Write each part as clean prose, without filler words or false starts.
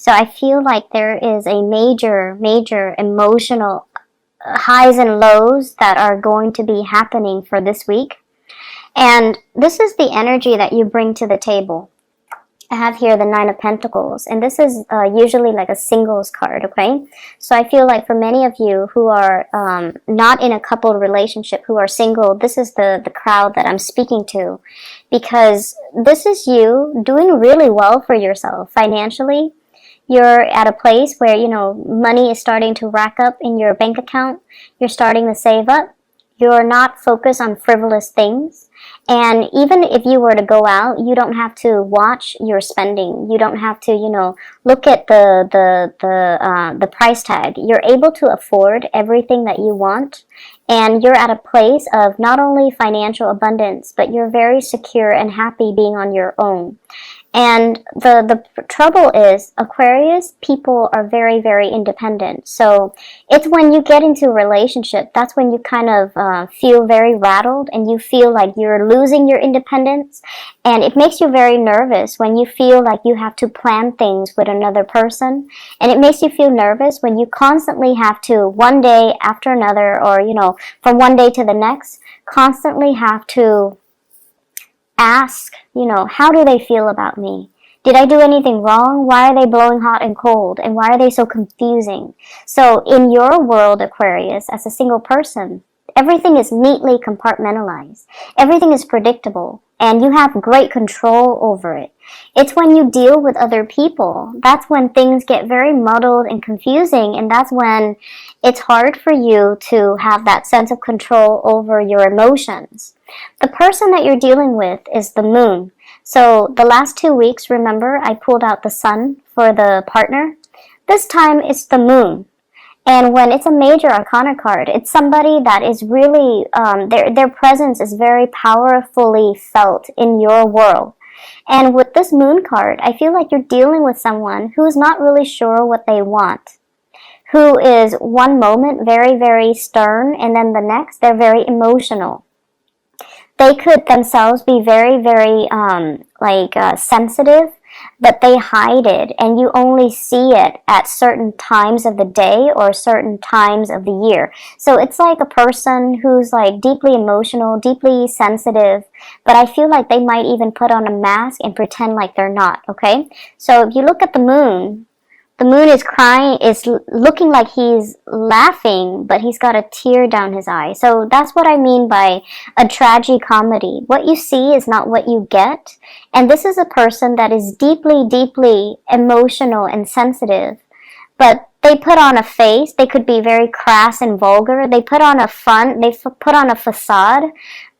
So I feel like there is a major, major emotional highs and lows that are going to be happening for this week. And this is the energy that you bring to the table. I have here the Nine of Pentacles, and this is usually like a singles card, okay? So I feel like for many of you who are not in a coupled relationship, who are single, this is the crowd that I'm speaking to, because this is you doing really well for yourself financially. You're at a place where, you know, money is starting to rack up in your bank account. You're starting to save up. You're not focused on frivolous things. And even if you were to go out, you don't have to watch your spending. You don't have to, you know, look at the price tag. You're able to afford everything that you want, and you're at a place of not only financial abundance, but you're very secure and happy being on your own. And the trouble is, Aquarius people are very, very independent. So it's when you get into a relationship, that's when you kind of feel very rattled, and you feel like you're losing your independence. And it makes you very nervous when you feel like you have to plan things with another person. And it makes you feel nervous when you constantly have to, one day after another, or, you know, from one day to the next, constantly have to ask, you know, how do they feel about me? Did I do anything wrong? Why are they blowing hot and cold? And why are they so confusing? So in your world, Aquarius, as a single person, everything is neatly compartmentalized. Everything is predictable, and you have great control over it. It's when you deal with other people, that's when things get very muddled and confusing, and that's when it's hard for you to have that sense of control over your emotions. The person that you're dealing with is the moon. So the last 2 weeks, remember, I pulled out the sun for the partner. This time it's the moon. And when it's a major arcana card, it's somebody that is really, their presence is very powerfully felt in your world. And with this moon card, I feel like you're dealing with someone who's not really sure what they want, who is one moment very, very stern, and then the next, they're very emotional. They could themselves be very, very sensitive, but they hide it, and you only see it at certain times of the day or certain times of the year. So it's like a person who's like deeply emotional, deeply sensitive, but I feel like they might even put on a mask and pretend like they're not, okay? So if you look at the moon is crying, is looking like he's laughing, but he's got a tear down his eye. So that's what I mean by a tragicomedy. What you see is not what you get. And this is a person that is deeply, deeply emotional and sensitive, but they put on a face. They could be very crass and vulgar. They put on a front, they put on a facade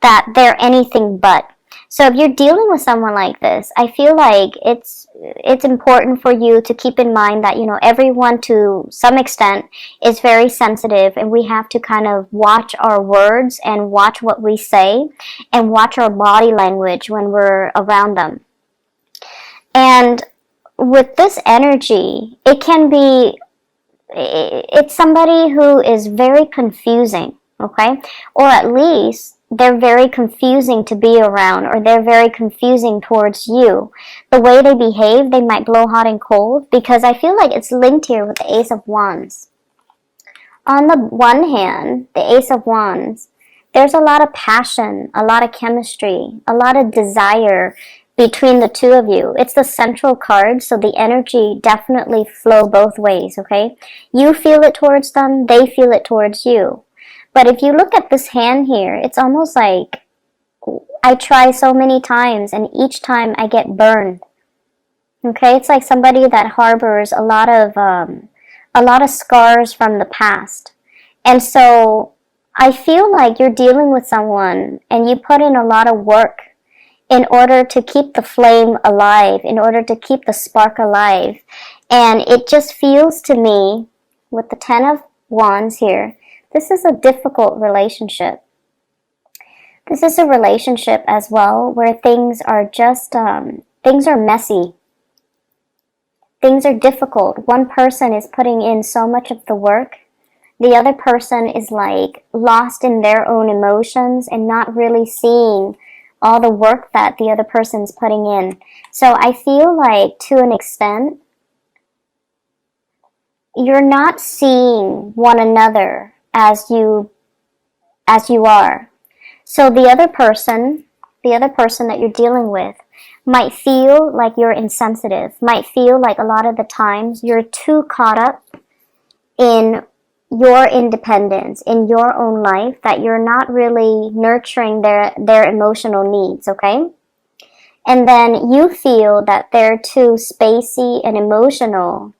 that they're anything but. So if you're dealing with someone like this, I feel like it's important for you to keep in mind that, you know, everyone to some extent is very sensitive, and we have to kind of watch our words and watch what we say and watch our body language when we're around them. And with this energy, it's somebody who is very confusing, okay? Or at least they're very confusing to be around, or they're very confusing towards you. The way they behave, they might blow hot and cold, because I feel like it's linked here with the Ace of Wands. On the one hand, the Ace of Wands, there's a lot of passion, a lot of chemistry, a lot of desire between the two of you. It's the central card, so the energy definitely flow both ways, okay? You feel it towards them, they feel it towards you. But if you look at this hand here, it's almost like I try so many times, and each time I get burned. Okay, it's like somebody that harbors a lot of scars from the past. And so I feel like you're dealing with someone, and you put in a lot of work in order to keep the flame alive, in order to keep the spark alive. And it just feels to me, with the Ten of Wands here, this is a difficult relationship. This is a relationship as well where things are just, things are messy. Things are difficult. One person is putting in so much of the work. The other person is like lost in their own emotions and not really seeing all the work that the other person's putting in. So I feel like, to an extent, you're not seeing one another as you are. So the other person that you're dealing with might feel like you're insensitive, might feel like a lot of the times you're too caught up in your independence, in your own life, that you're not really nurturing their emotional needs, okay? And then you feel that they're too spacey and emotional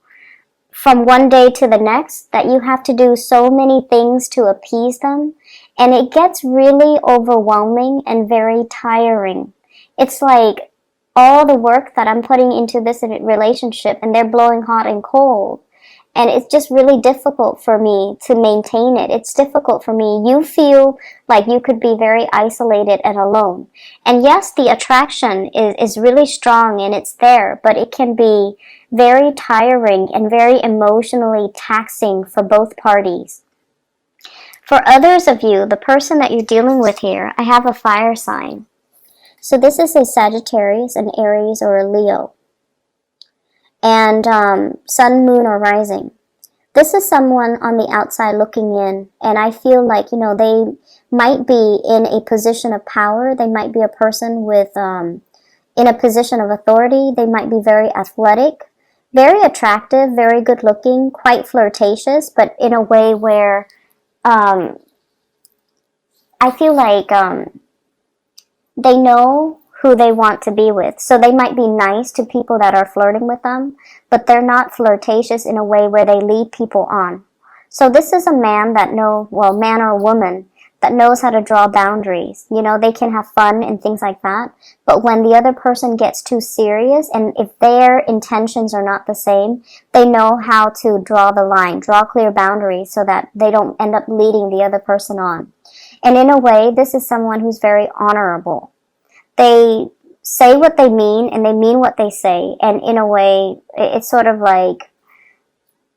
from one day to the next, that you have to do so many things to appease them, and it gets really overwhelming and very tiring. It's like all the work that I'm putting into this relationship, and they're blowing hot and cold. And it's just really difficult for me to maintain it. It's difficult for me. You feel like you could be very isolated and alone. And yes, the attraction is really strong and it's there, but it can be very tiring and very emotionally taxing for both parties. For others of you, the person that you're dealing with here, I have a fire sign. So this is a Sagittarius, an Aries, or a Leo. And sun, moon, or rising. This is someone on the outside looking in, and I feel like, they might be in a position of power. They might be a person with in a position of authority. They might be very athletic, very attractive, very good looking, quite flirtatious, but in a way where I feel like they know who they want to be with. So they might be nice to people that are flirting with them, but they're not flirtatious in a way where they lead people on. So this is a man that man or woman that knows how to draw boundaries. They can have fun and things like that, but when the other person gets too serious, and if their intentions are not the same, they know how to draw the line, draw clear boundaries so that they don't end up leading the other person on. And in a way, this is someone who's very honorable. They say what they mean, and they mean what they say. And in a way, it's sort of like,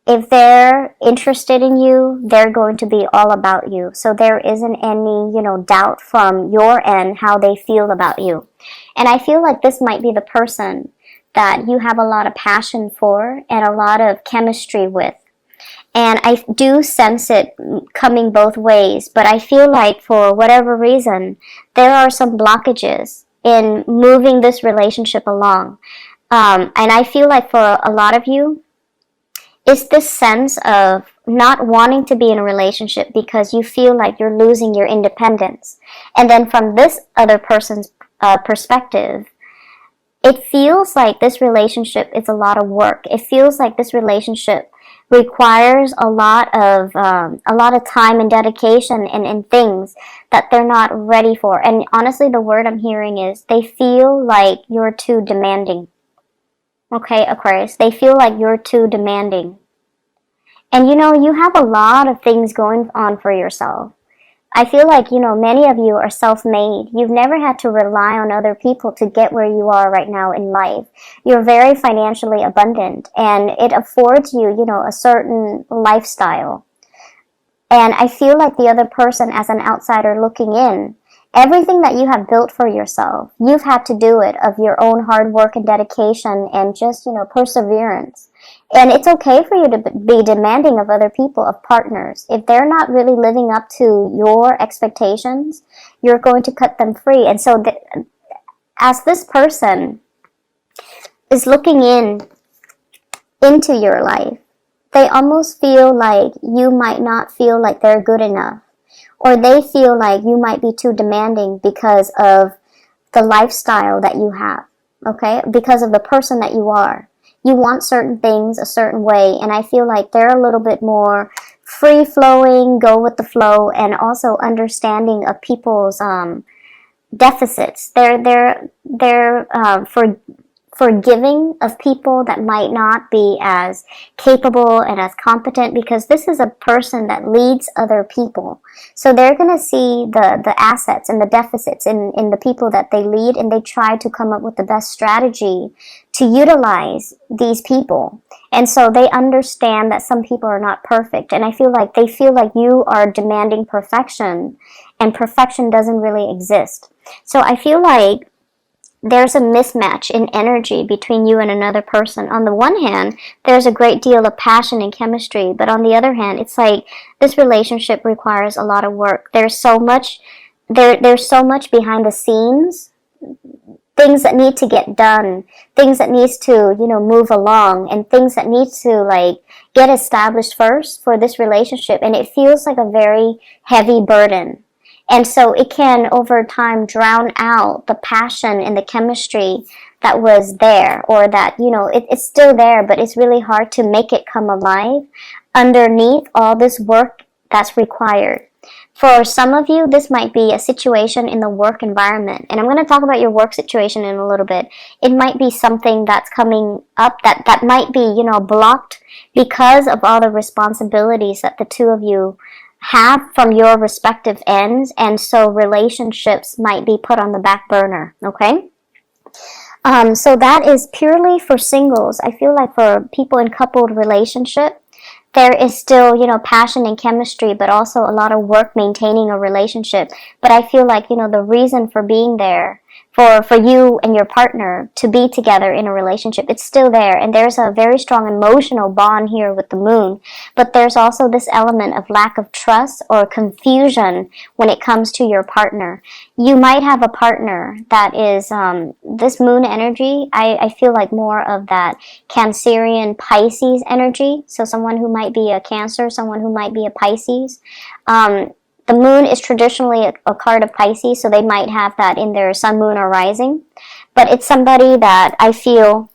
if they're interested in you, they're going to be all about you. So there isn't any, doubt from your end how they feel about you. And I feel like this might be the person that you have a lot of passion for and a lot of chemistry with. And I do sense it coming both ways, but I feel like for whatever reason, there are some blockages in moving this relationship along. And I feel like for a lot of you, it's this sense of not wanting to be in a relationship because you feel like you're losing your independence. And then from this other person's perspective, it feels like this relationship is a lot of work. It feels like this relationship requires a lot of time and dedication and things that they're not ready for. And honestly, the word I'm hearing is they feel like you're too demanding. Okay, Aquarius, they feel like you're too demanding. And you have a lot of things going on for yourself. I feel like, many of you are self-made. You've never had to rely on other people to get where you are right now in life. You're very financially abundant, and it affords you, a certain lifestyle. And I feel like the other person, as an outsider looking in, everything that you have built for yourself, you've had to do it of your own hard work and dedication and just, perseverance. And it's okay for you to be demanding of other people, of partners. If they're not really living up to your expectations, you're going to cut them free. And so as this person is looking into your life, they almost feel like you might not feel like they're good enough. Or they feel like you might be too demanding because of the lifestyle that you have, okay? Because of the person that you are. You want certain things a certain way, and I feel like they're a little bit more free-flowing, go with the flow, and also understanding of people's deficits. They're forgiving of people that might not be as capable and as competent, because this is a person that leads other people. So they're going to see the assets and the deficits in the people that they lead, and they try to come up with the best strategy to utilize these people. And so they understand that some people are not perfect, and I feel like they feel like you are demanding perfection, and perfection doesn't really exist. So I feel like there's a mismatch in energy between you and another person. On the one hand, there's a great deal of passion and chemistry, but on the other hand, it's like this relationship requires a lot of work. There's so much behind the scenes, things that need to get done, things that needs to, move along, and things that needs to like get established first for this relationship, and it feels like a very heavy burden. And so it can, over time, drown out the passion and the chemistry that was there, or that, it's still there, but it's really hard to make it come alive underneath all this work that's required. For some of you, this might be a situation in the work environment. And I'm going to talk about your work situation in a little bit. It might be something that's coming up that might be, blocked because of all the responsibilities that the two of you have from your respective ends, and so relationships might be put on the back burner, okay? So that is purely for singles. I feel like for people in coupled relationship, there is still, passion and chemistry, but also a lot of work maintaining a relationship. But I feel like, the reason for being there, for you and your partner to be together in a relationship, it's still there. And there's a very strong emotional bond here with the moon. But there's also this element of lack of trust or confusion when it comes to your partner. You might have a partner that is, this moon energy, I feel like more of that Cancerian Pisces energy. So someone who might be a Cancer, someone who might be a Pisces. The moon is traditionally a card of Pisces, so they might have that in their sun, moon, or rising. But it's somebody that I feel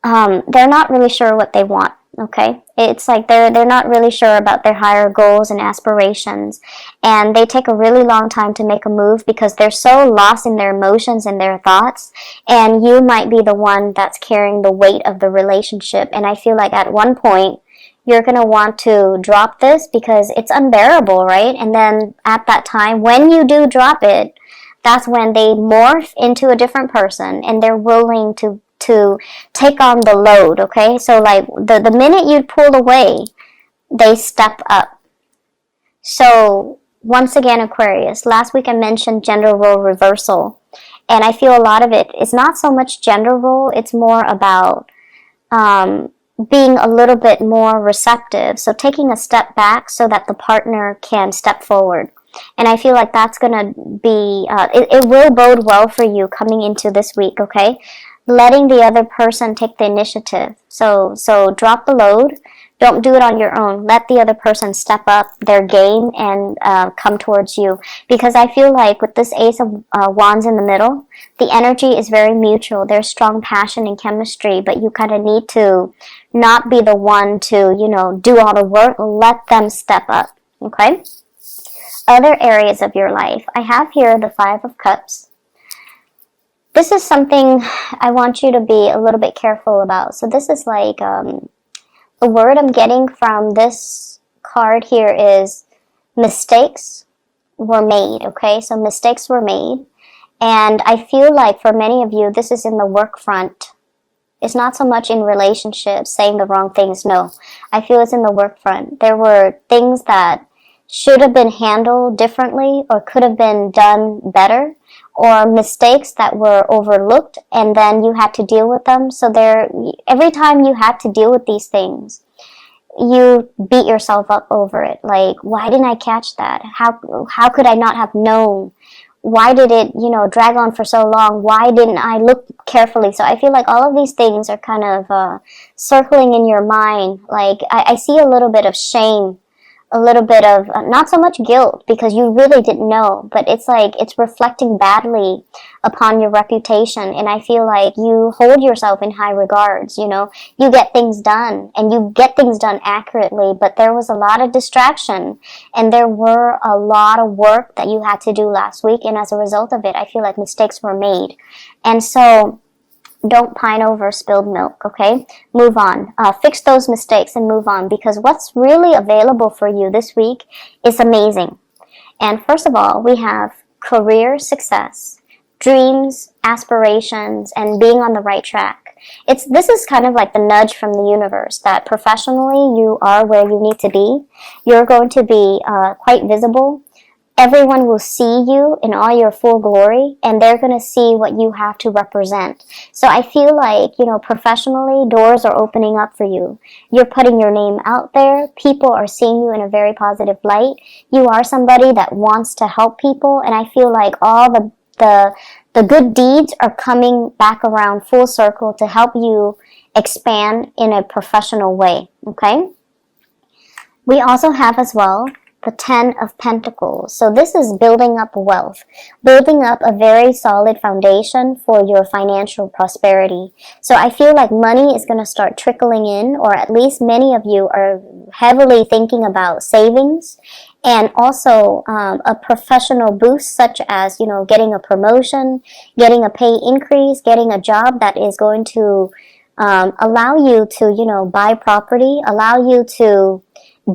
they're not really sure what they want, okay? It's like they're not really sure about their higher goals and aspirations. And they take a really long time to make a move because they're so lost in their emotions and their thoughts. And you might be the one that's carrying the weight of the relationship. And I feel like at one point, you're going to want to drop this because it's unbearable, right? And then at that time, when you do drop it, that's when they morph into a different person and they're willing to take on the load, okay? So like the minute you pull away, they step up. So once again, Aquarius, last week I mentioned gender role reversal. And I feel a lot of it is not so much gender role, it's more about being a little bit more receptive. So taking a step back so that the partner can step forward. And I feel like that's going to be, it will bode well for you coming into this week, okay? Letting the other person take the initiative. So drop the load. Don't do it on your own. Let the other person step up their game and come towards you. Because I feel like with this Ace of Wands in the middle, the energy is very mutual. There's strong passion and chemistry, but you kind of need to not be the one to, do all the work. Let them step up, okay? Other areas of your life. I have here the Five of Cups. This is something I want you to be a little bit careful about. So this is like, the word I'm getting from this card here is mistakes were made, okay? So mistakes were made. And I feel like for many of you, this is in the work front. It's not so much in relationships, saying the wrong things, no. I feel it's in the work front. There were things that should have been handled differently or could have been done better, or mistakes that were overlooked and then you had to deal with them. So every time you had to deal with these things, you beat yourself up over it. Like, why didn't I catch that? How could I not have known? Why did it, drag on for so long? Why didn't I look carefully? So I feel like all of these things are kind of circling in your mind. Like, I see a little bit of shame, a little bit of, not so much guilt, because you really didn't know, but it's like, it's reflecting badly upon your reputation, and I feel like you hold yourself in high regards, you get things done, and you get things done accurately, but there was a lot of distraction, and there were a lot of work that you had to do last week, and as a result of it, I feel like mistakes were made, and so don't pine over spilled milk, okay? Move on. Fix those mistakes and move on, because what's really available for you this week is amazing. And first of all, we have career success, dreams, aspirations, and being on the right track. This is kind of like the nudge from the universe that professionally you are where you need to be. You're going to be quite visible. everyone will see you in all your full glory, and they're going to see what you have to represent. So I feel like, professionally, doors are opening up for you. You're putting your name out there. People are seeing you in a very positive light. You are somebody that wants to help people, and I feel like all the good deeds are coming back around full circle to help you expand in a professional way, okay? We also have as well the 10 of Pentacles. So this is building up wealth, building up a very solid foundation for your financial prosperity. So I feel like money is going to start trickling in, or at least many of you are heavily thinking about savings and also a professional boost, such as, getting a promotion, getting a pay increase, getting a job that is going to allow you to, buy property, allow you to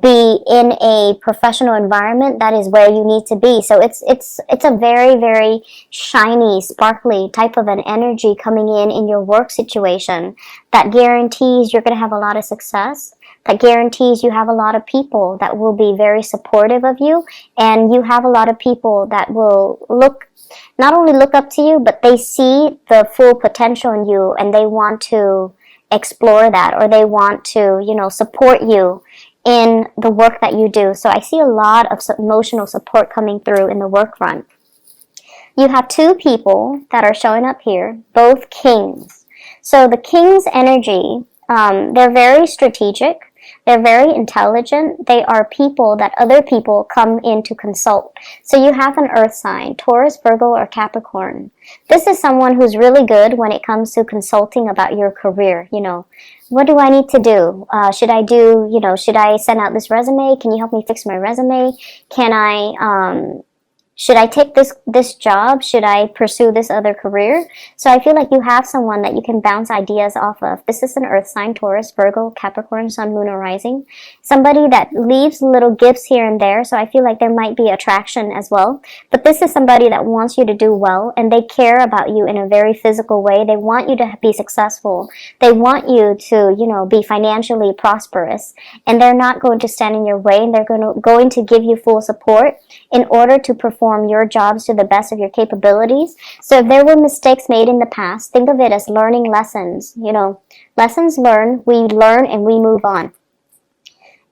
be in a professional environment that is where you need to be. So it's a very, very shiny, sparkly type of an energy coming in your work situation that guarantees you're going to have a lot of success, that guarantees you have a lot of people that will be very supportive of you, and you have a lot of people that will not only look up to you, but they see the full potential in you, and they want to explore that, or they want to, support you in the work that you do. So I see a lot of emotional support coming through in the work front. You have two people that are showing up here, both kings. So the king's energy, they're very strategic. They're very intelligent. They are people that other people come in to consult. So you have an earth sign, Taurus, Virgo, or Capricorn. This is someone who's really good when it comes to consulting about your career. What do I need to do? Should I send out this resume? Can you help me fix my resume? Should I take this job? Should I pursue this other career? So I feel like you have someone that you can bounce ideas off of. This is an earth sign, Taurus, Virgo, Capricorn, Sun, Moon, or Rising. Somebody that leaves little gifts here and there. So I feel like there might be attraction as well. But this is somebody that wants you to do well, and they care about you in a very physical way. They want you to be successful. They want you to, be financially prosperous. And they're not going to stand in your way, and they're going to give you full support in order to perform your jobs to the best of your capabilities. So if there were mistakes made in the past, think of it as learning lessons. Lessons learned, we learn and we move on.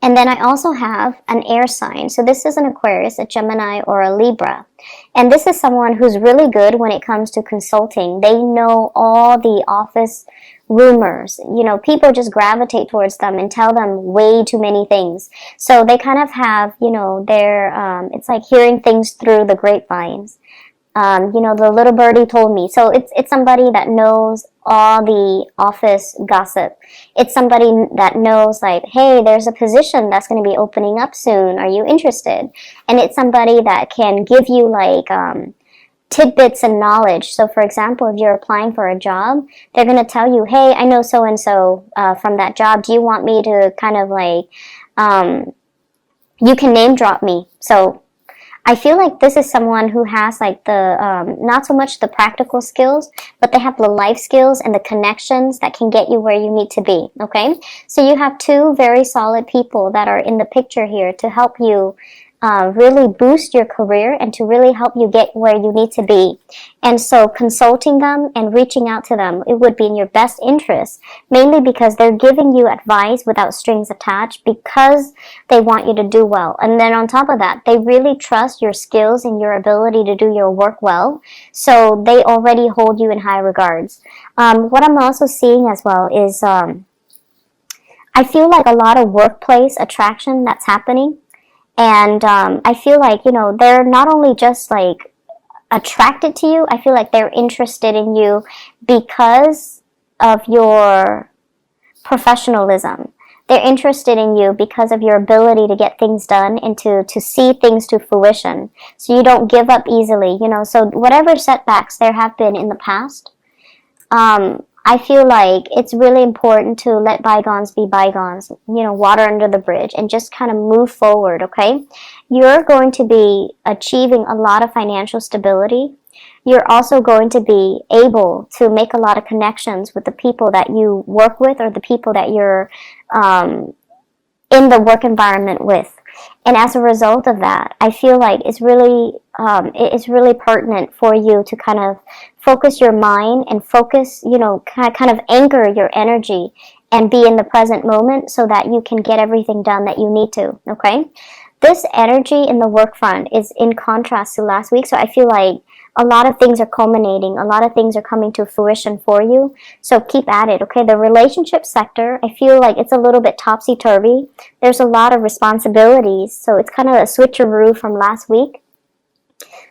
And then I also have an air sign. So this is an Aquarius, a Gemini, or a Libra. And this is someone who's really good when it comes to consulting. They know all the office rumors. People just gravitate towards them and tell them way too many things. So they kind of have, their, it's like hearing things through the grapevines. The little birdie told me. So it's somebody that knows all the office gossip. It's somebody that knows, like, hey, there's a position that's going to be opening up soon. Are you interested? And it's somebody that can give you like tidbits and knowledge. So for example, if you're applying for a job, they're going to tell you, hey, I know so-and-so from that job. Do you want me to kind of like, you can name drop me. So I feel like this is someone who has like the, not so much the practical skills, but they have the life skills and the connections that can get you where you need to be, okay? So you have two very solid people that are in the picture here to help you really boost your career and to really help you get where you need to be. And so consulting them and reaching out to them, it would be in your best interest, mainly because they're giving you advice without strings attached because they want you to do well. And then on top of that, they really trust your skills and your ability to do your work well. So they already hold you in high regards. What I'm also seeing as well is I feel like a lot of workplace attraction that's happening. And I feel like, they're not only just like attracted to you, I feel like they're interested in you because of your professionalism. They're interested in you because of your ability to get things done and to see things to fruition. So you don't give up easily, So whatever setbacks there have been in the past, I feel like it's really important to let bygones be bygones, water under the bridge, and just kind of move forward, okay? You're going to be achieving a lot of financial stability. You're also going to be able to make a lot of connections with the people that you work with or the people that you're in the work environment with. And as a result of that, I feel like it's really pertinent for you to kind of focus your mind and focus, kind of anchor your energy and be in the present moment so that you can get everything done that you need to, okay? This energy in the work front is in contrast to last week, so I feel like a lot of things are culminating, a lot of things are coming to fruition for you, so keep at it, okay? The relationship sector, I feel like it's a little bit topsy-turvy. There's a lot of responsibilities, so it's kind of a switcheroo from last week.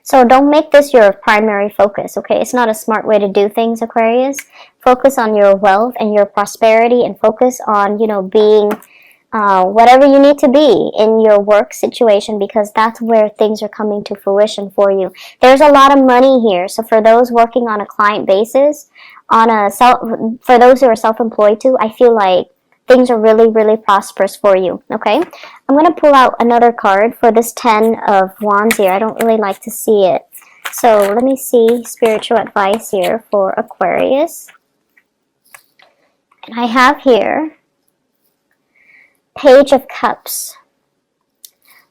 So don't make this your primary focus, okay? It's not a smart way to do things, Aquarius. Focus on your wealth and your prosperity, and focus on, being whatever you need to be in your work situation, because that's where things are coming to fruition for you. There's a lot of money here, so for those working on a client basis, for those who are self-employed too, I feel like things are really, really prosperous for you, okay? I'm going to pull out another card for this 10 of Wands here. I don't really like to see it. So let me see spiritual advice here for Aquarius. And I have here Page of Cups.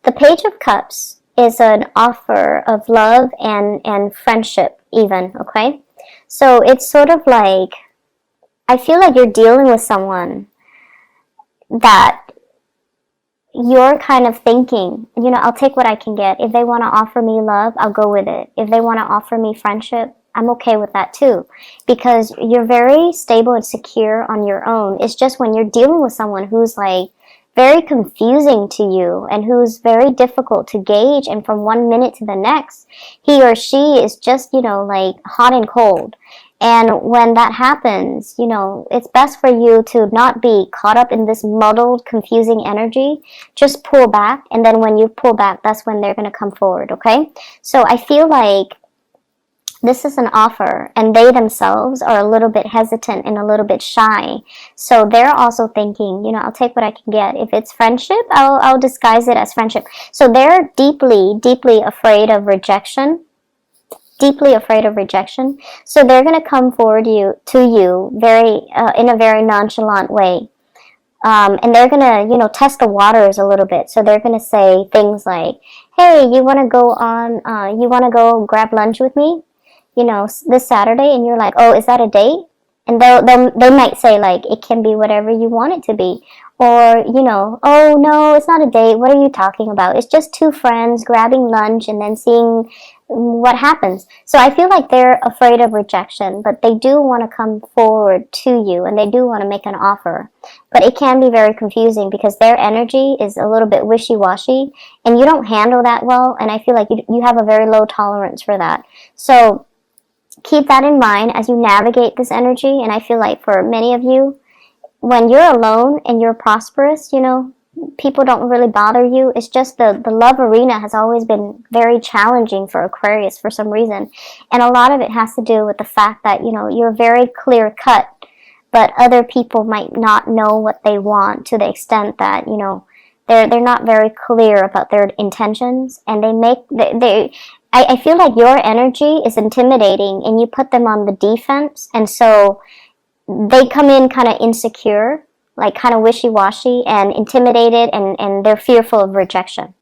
The Page of Cups is an offer of love and friendship even, okay? So it's sort of like, I feel like you're dealing with someone that you're kind of thinking, I'll take what I can get. If they want to offer me love, I'll go with it. If they want to offer me friendship, I'm okay with that too, because you're very stable and secure on your own. It's just when you're dealing with someone who's like very confusing to you and who's very difficult to gauge, and from one minute to the next, he or she is just, like hot and cold. And when that happens, it's best for you to not be caught up in this muddled, confusing energy. Just pull back, and then when you pull back, that's when they're going to come forward, okay? So I feel like this is an offer, and they themselves are a little bit hesitant and a little bit shy. So they're also thinking, I'll take what I can get. If it's friendship, I'll disguise it as friendship. So they're deeply, deeply afraid of rejection. Deeply afraid of rejection. So they're going to come forward to you very in a very nonchalant way. And they're going to, test the waters a little bit. So they're going to say things like, hey, you want to go grab lunch with me, this Saturday? And you're like, oh, is that a date? And they might say, like, it can be whatever you want it to be. Or, oh, no, it's not a date. What are you talking about? It's just two friends grabbing lunch and then seeing what happens. So I feel like they're afraid of rejection, but they do want to come forward to you, and they do want to make an offer. But it can be very confusing because their energy is a little bit wishy-washy, and you don't handle that well, and I feel like you have a very low tolerance for that. So keep that in mind as you navigate this energy. And I feel like for many of you, when you're alone and you're prosperous, people don't really bother you. It's just the love arena has always been very challenging for Aquarius for some reason. And a lot of it has to do with the fact that, you're very clear cut, but other people might not know what they want to the extent that, they're not very clear about their intentions, and I feel like your energy is intimidating and you put them on the defense, and so they come in kind of insecure, like kind of wishy-washy and intimidated, and they're fearful of rejection.